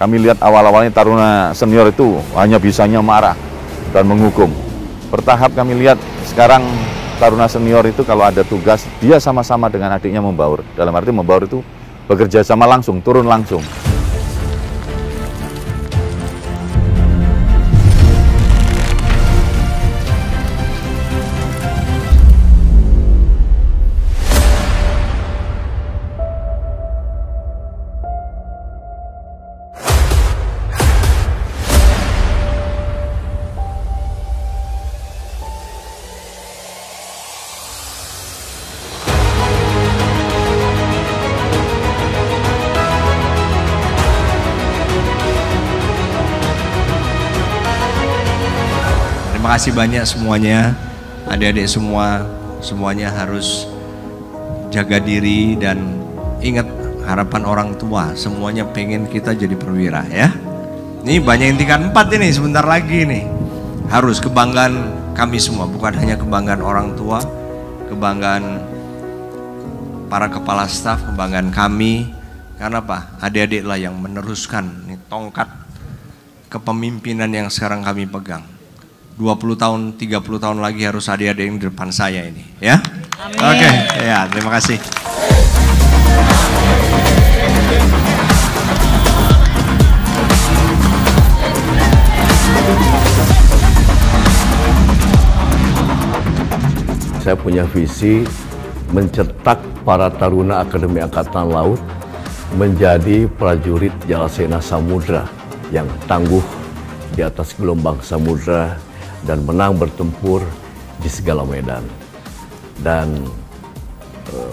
Kami lihat awal-awalnya Taruna Senior itu hanya bisanya marah dan menghukum. Bertahap kami lihat sekarang Taruna Senior itu kalau ada tugas, dia sama-sama dengan adiknya membaur. Dalam arti membaur itu bekerja sama langsung, turun langsung. Terima kasih banyak semuanya, adik-adik semuanya harus jaga diri dan ingat harapan orang tua, semuanya pengen kita jadi perwira ya. Ini banyak yang tingkat 4 ini sebentar lagi nih. Harus kebanggaan kami semua, bukan hanya kebanggaan orang tua, kebanggaan para kepala staf, kebanggaan kami. Karena apa? Adik-adik lah yang meneruskan nih, tongkat kepemimpinan yang sekarang kami pegang. 20 tahun, 30 tahun lagi harus adik-adik yang di depan saya ini, ya. Amin. Oke, ya, terima kasih. Saya punya visi mencetak para taruna Akademi Angkatan Laut menjadi prajurit Jalasena Samudra yang tangguh di atas gelombang samudra dan menang bertempur di segala medan. Dan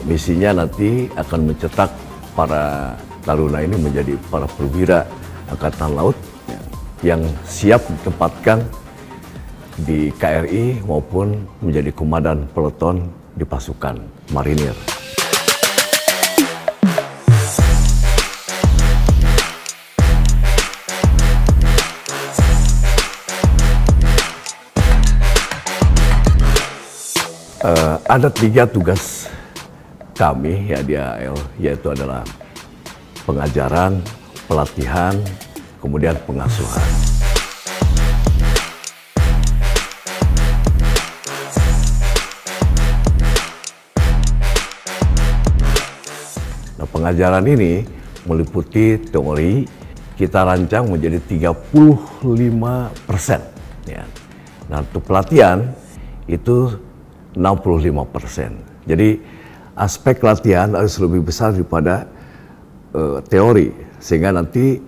misinya nanti akan mencetak para taruna ini menjadi para perwira Angkatan Laut yang siap ditempatkan di KRI maupun menjadi komandan peleton di pasukan marinir. Ada 3 tugas kami ya di AL, yaitu adalah pengajaran, pelatihan, kemudian pengasuhan. Nah, pengajaran ini meliputi teori, kita rancang menjadi 35%. Ya. Nah, untuk pelatihan itu 65%. Jadi aspek latihan harus lebih besar daripada teori, sehingga nanti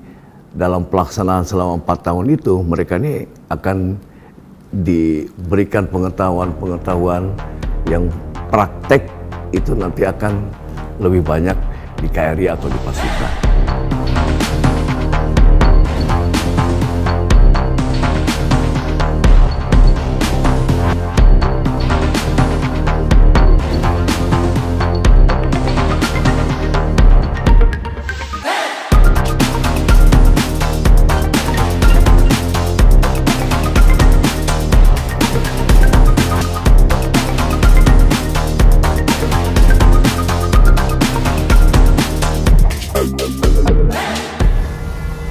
dalam pelaksanaan selama 4 tahun itu mereka ini akan diberikan pengetahuan-pengetahuan yang praktek, itu nanti akan lebih banyak di KRI atau di pasukan.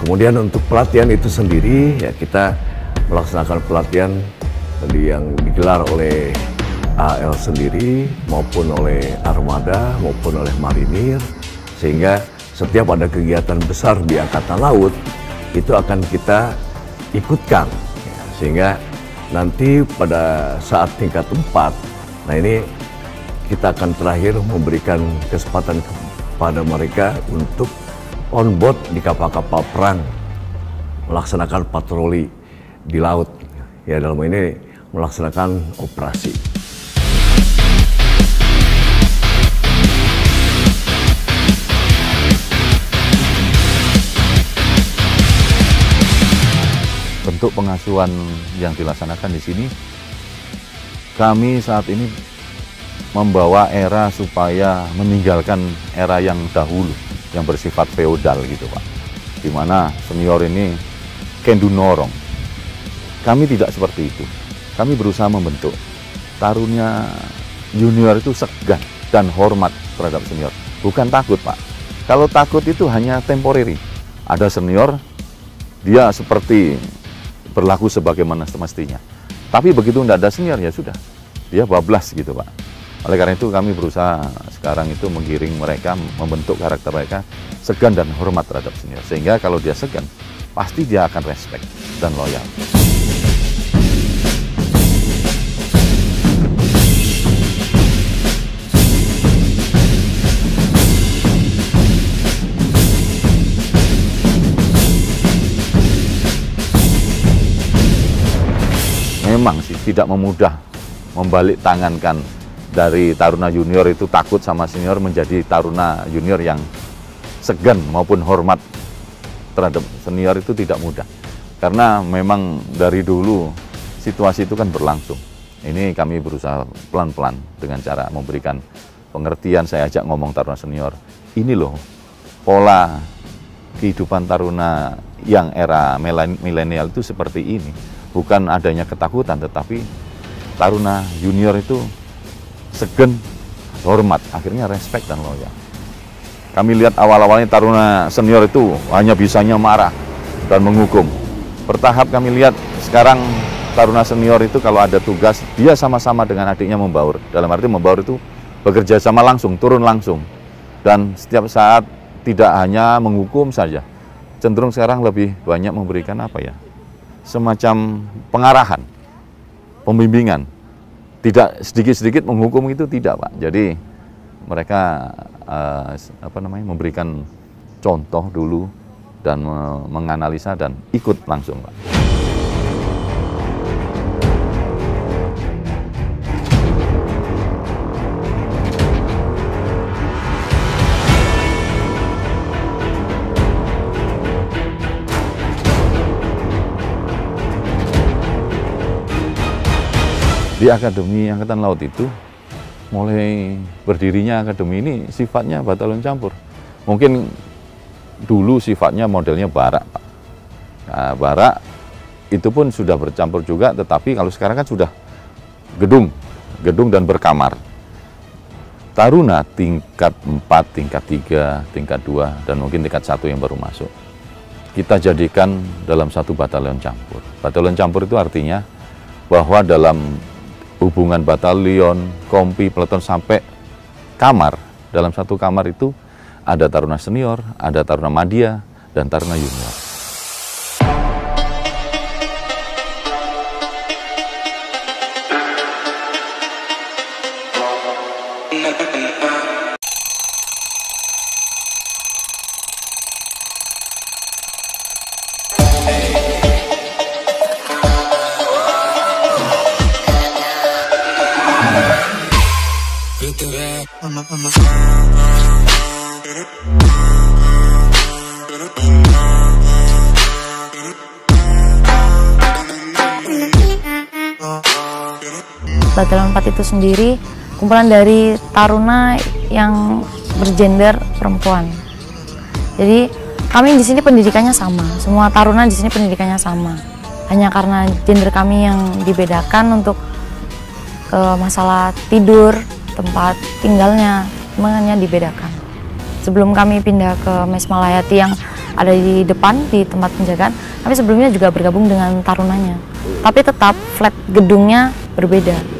Kemudian untuk pelatihan itu sendiri, ya kita melaksanakan pelatihan yang digelar oleh AL sendiri maupun oleh armada maupun oleh marinir, sehingga setiap ada kegiatan besar di Angkatan Laut itu akan kita ikutkan, ya, sehingga nanti pada saat tingkat 4, nah ini kita akan terakhir memberikan kesempatan kepada mereka untuk on board di kapal-kapal perang, melaksanakan patroli di laut, ya dalam ini melaksanakan operasi. Bentuk pengasuhan yang dilaksanakan di sini, kami saat ini membawa era supaya meninggalkan era yang dahulu, yang bersifat feodal gitu Pak, di mana senior ini can do no wrong. Kami tidak seperti itu. Kami berusaha membentuk taruna junior itu segan dan hormat terhadap senior, bukan takut Pak. Kalau takut itu hanya temporary, ada senior, dia seperti berlaku sebagaimana semestinya. Tapi begitu tidak ada senior, ya sudah, dia bablas gitu Pak. Oleh karena itu kami berusaha sekarang itu menggiring mereka, membentuk karakter mereka segan dan hormat terhadap senior. Sehingga kalau dia segan, pasti dia akan respect dan loyal. Memang sih tidak memudah membalik tangankan dari taruna junior itu takut sama senior menjadi taruna junior yang segan maupun hormat terhadap senior itu tidak mudah. Karena memang dari dulu situasi itu kan berlangsung. Ini kami berusaha pelan-pelan dengan cara memberikan pengertian, saya ajak ngomong taruna senior. Ini loh pola kehidupan taruna yang era milenial itu seperti ini. Bukan adanya ketakutan, tetapi taruna junior itu segan, hormat, akhirnya respect dan loyal. Kami lihat awal-awalnya taruna senior itu hanya bisanya marah dan menghukum. Bertahap kami lihat sekarang taruna senior itu kalau ada tugas, dia sama-sama dengan adiknya membaur. Dalam arti membaur itu bekerja sama langsung, turun langsung. Dan setiap saat tidak hanya menghukum saja, cenderung sekarang lebih banyak memberikan apa ya, semacam pengarahan, pembimbingan. Tidak sedikit-sedikit menghukum itu tidak Pak. Jadi mereka memberikan contoh dulu dan menganalisa dan ikut langsung Pak. Di Akademi Angkatan Laut itu, mulai berdirinya akademi ini sifatnya batalion campur. Mungkin dulu sifatnya modelnya barak, Pak. Nah, barak itu pun sudah bercampur juga, tetapi kalau sekarang kan sudah gedung dan berkamar. Taruna tingkat 4, tingkat 3, tingkat 2, dan mungkin tingkat 1 yang baru masuk. Kita jadikan dalam satu batalion campur. Batalion campur itu artinya bahwa dalam hubungan batalion, kompi, peleton sampai kamar, dalam satu kamar itu ada taruna senior, ada taruna madya, dan taruna junior. Batalion 4 itu sendiri kumpulan dari taruna yang bergender perempuan. Jadi kami di sini pendidikannya sama, semua taruna di sini pendidikannya sama. Hanya karena gender kami yang dibedakan untuk masalah tidur, tempat tinggalnya, semuanya dibedakan. Sebelum kami pindah ke Mes Malayati yang ada di depan di tempat penjagaan, kami sebelumnya juga bergabung dengan tarunanya. Tapi tetap flat gedungnya berbeda.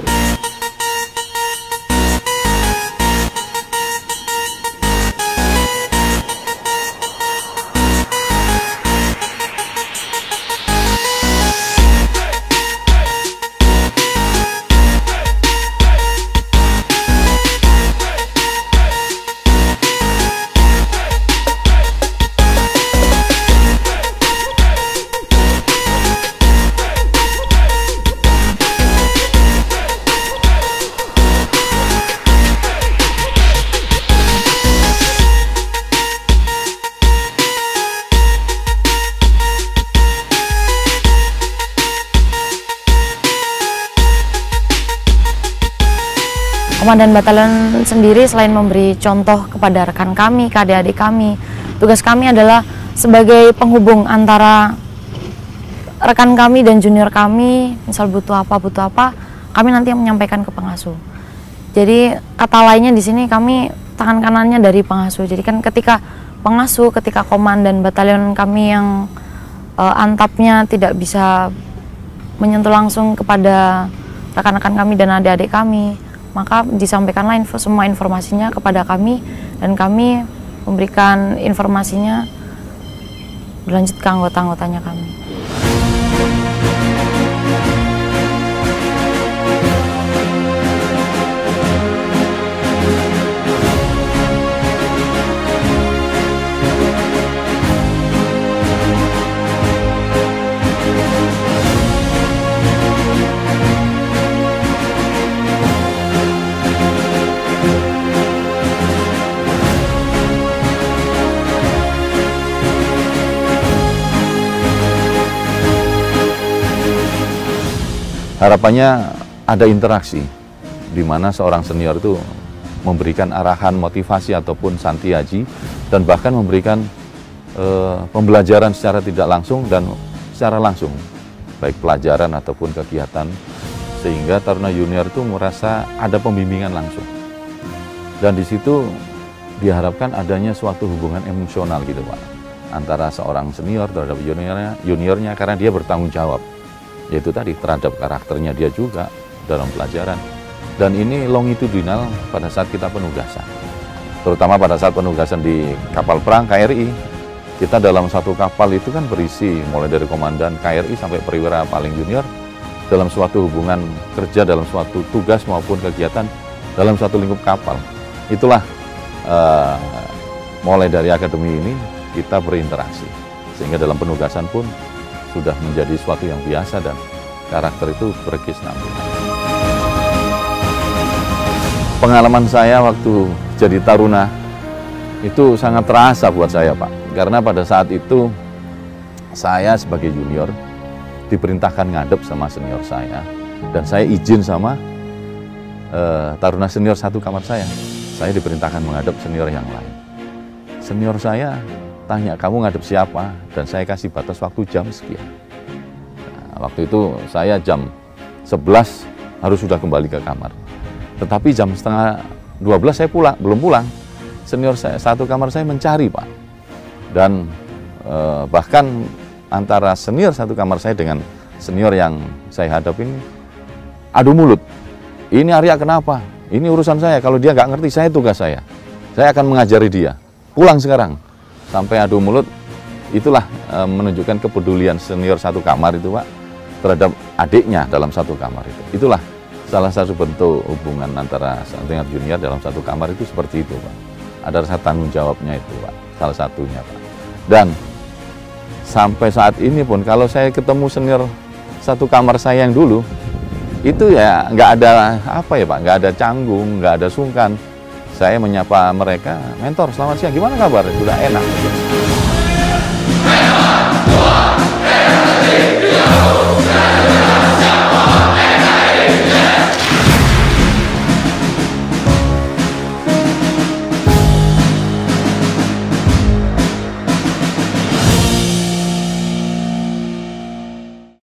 Komandan batalion sendiri selain memberi contoh kepada rekan kami, ke adik-adik kami, tugas kami adalah sebagai penghubung antara rekan kami dan junior kami. Misal butuh apa, kami nanti yang menyampaikan ke pengasuh. Jadi kata lainnya di sini kami tangan kanannya dari pengasuh. Jadi kan ketika pengasuh ketika komandan batalion kami yang antapnya tidak bisa menyentuh langsung kepada rekan-rekan kami dan adik-adik kami, maka disampaikanlah semua informasinya kepada kami dan kami memberikan informasinya berlanjut ke anggota-anggotanya kami. Harapannya ada interaksi di mana seorang senior itu memberikan arahan, motivasi ataupun santiaji dan bahkan memberikan pembelajaran secara tidak langsung dan secara langsung, baik pelajaran ataupun kegiatan, sehingga Taruna Junior itu merasa ada pembimbingan langsung. Dan di situ diharapkan adanya suatu hubungan emosional gitu Pak, antara seorang senior terhadap juniornya karena dia bertanggung jawab, yaitu tadi terhadap karakternya dia juga dalam pelajaran. Dan ini longitudinal pada saat kita penugasan, terutama pada saat penugasan di kapal perang KRI. Kita dalam satu kapal itu kan berisi mulai dari komandan KRI sampai perwira paling junior dalam suatu hubungan kerja, dalam suatu tugas maupun kegiatan dalam suatu lingkup kapal. Itulah mulai dari akademi ini kita berinteraksi, sehingga dalam penugasan pun sudah menjadi sesuatu yang biasa dan karakter itu berkesinambungan. Pengalaman saya waktu jadi taruna itu sangat terasa buat saya Pak, karena pada saat itu saya sebagai junior diperintahkan ngadep sama senior saya, dan saya izin sama taruna senior satu kamar saya diperintahkan menghadap senior yang lain. Senior saya tanya, kamu ngadep siapa? Dan saya kasih batas waktu jam sekian. Nah, waktu itu saya jam 11 harus sudah kembali ke kamar. Tetapi jam setengah 12 saya belum pulang. Senior saya satu kamar saya mencari Pak. Dan bahkan antara senior satu kamar saya dengan senior yang saya hadap ini adu mulut. Ini Arya kenapa? Ini urusan saya, kalau dia nggak ngerti, saya tugas saya akan mengajari dia, pulang sekarang. Sampai adu mulut, itulah menunjukkan kepedulian senior satu kamar itu Pak terhadap adiknya dalam satu kamar itu. Itulah salah satu bentuk hubungan antara senior junior dalam satu kamar itu seperti itu Pak. Ada rasa tanggung jawabnya itu Pak, salah satunya Pak. Dan sampai saat ini pun kalau saya ketemu senior satu kamar saya yang dulu, itu ya nggak ada apa ya Pak, nggak ada canggung, nggak ada sungkan. Saya menyapa mereka, mentor selamat siang, gimana kabar? Sudah enak.